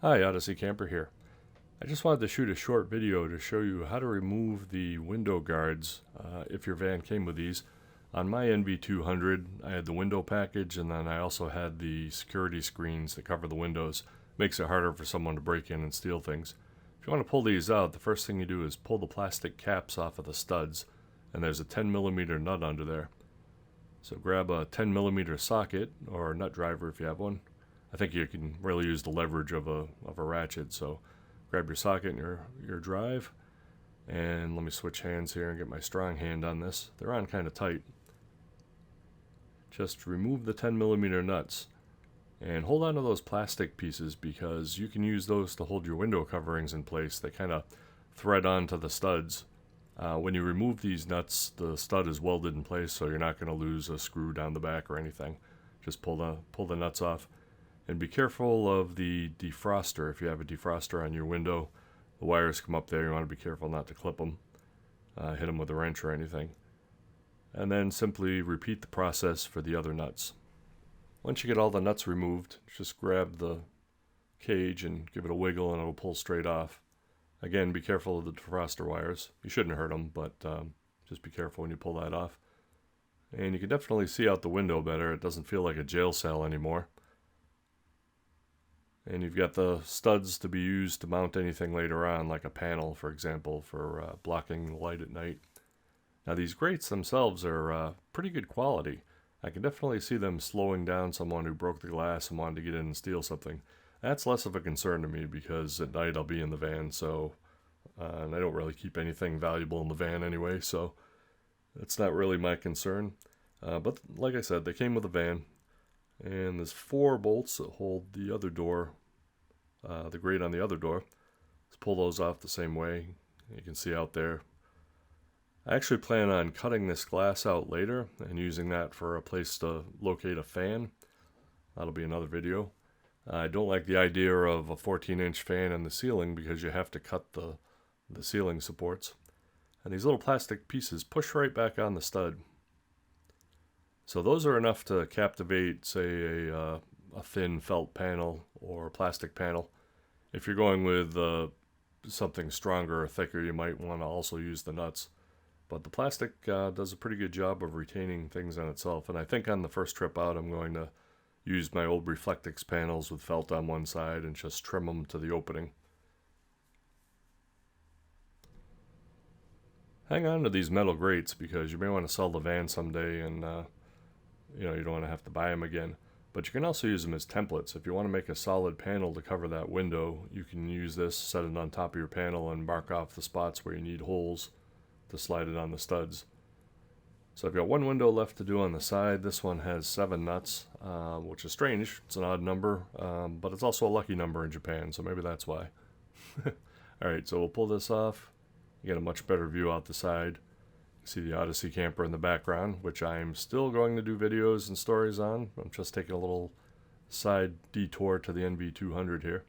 Hi, Odyssey Camper here. I just wanted to shoot a short video to show you how to remove the window guards if your van came with these. On my NV200, I had the window package, and then I also had the security screens that cover the windows. Makes it harder for someone to break in and steal things. If you want to pull these out, the first thing you do is pull the plastic caps off of the studs, and there's a 10mm nut under there. So grab a 10mm socket, or nut driver if you have one. I think you can really use the leverage of a ratchet, so grab your socket and your drive, and let me switch hands here and get my strong hand on this. They're on kind of tight. Just remove the 10mm nuts and hold on to those plastic pieces, because you can use those to hold your window coverings in place. They kind of thread onto the studs. When you remove these nuts, the stud is welded in place, so you're not going to lose a screw down the back or anything. Just pull the nuts off. And be careful of the defroster. If you have a defroster on your window, the wires come up there. You want to be careful not to clip them, hit them with a wrench or anything. And then simply repeat the process for the other nuts. Once you get all the nuts removed, just grab the cage and give it a wiggle and it'll pull straight off. Again, be careful of the defroster wires. You shouldn't hurt them, but just be careful when you pull that off. And you can definitely see out the window better. It doesn't feel like a jail cell anymore. And you've got the studs to be used to mount anything later on, like a panel, for example, for blocking the light at night. Now these grates themselves are pretty good quality. I can definitely see them slowing down someone who broke the glass and wanted to get in and steal something. That's less of a concern to me, because at night I'll be in the van, so and I don't really keep anything valuable in the van anyway, so that's not really my concern. But like I said, they came with a van. And there's 4 bolts that hold the other door, the grate on the other door. Let's pull those off the same way. You can see out there. I actually plan on cutting this glass out later and using that for a place to locate a fan. That'll be another video. I don't like the idea of a 14-inch fan in the ceiling, because you have to cut the ceiling supports. And these little plastic pieces push right back on the stud. So those are enough to captivate, say, a thin felt panel or plastic panel. If you're going with something stronger or thicker, you might want to also use the nuts. But the plastic does a pretty good job of retaining things on itself. And I think on the first trip out, I'm going to use my old Reflectix panels with felt on one side and just trim them to the opening. Hang on to these metal grates, because you may want to sell the van someday, and you don't want to have to buy them again. But you can also use them as templates. If you want to make a solid panel to cover that window, you can use this, set it on top of your panel, and mark off the spots where you need holes to slide it on the studs. So I've got 1 window left to do on the side. This one has 7 nuts, which is strange. It's an odd number, but it's also a lucky number in Japan, so maybe that's why. Alright, so we'll pull this off. You get a much better view out the side. See the Odyssey camper in the background, which I'm still going to do videos and stories on. I'm just taking a little side detour to the NV200 here.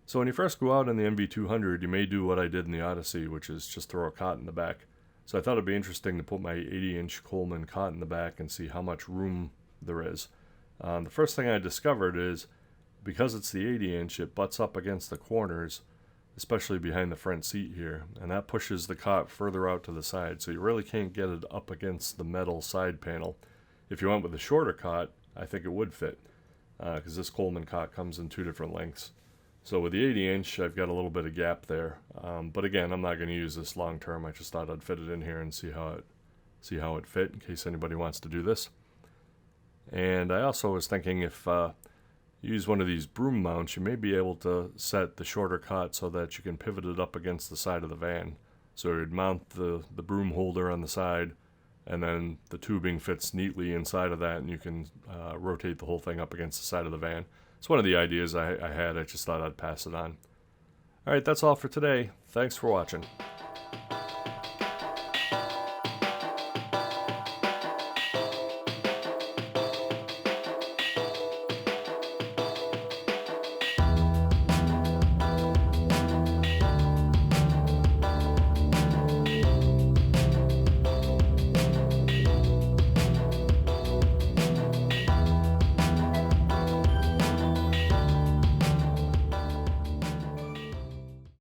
So when you first go out in the NV200, you may do what I did in the Odyssey, which is just throw a cot in the back. So I thought it'd be interesting to put my 80-inch Coleman cot in the back and see how much room there is. The first thing I discovered is, because it's the 80-inch, it butts up against the corners, especially behind the front seat here, and that pushes the cot further out to the side, so you really can't get it up against the metal side panel. If you went with a shorter cot, I think it would fit, because this Coleman cot comes in 2 different lengths. So with the 80-inch, I've got a little bit of gap there, but again, I'm not going to use this long term. I just thought I'd fit it in here and see how it fit, in case anybody wants to do this. And I also was thinking, if use one of these broom mounts, you may be able to set the shorter cot so that you can pivot it up against the side of the van. So you'd mount the broom holder on the side, and then the tubing fits neatly inside of that, and you can rotate the whole thing up against the side of the van. It's one of the ideas I had. I just thought I'd pass it on. Alright, that's all for today. Thanks for watching.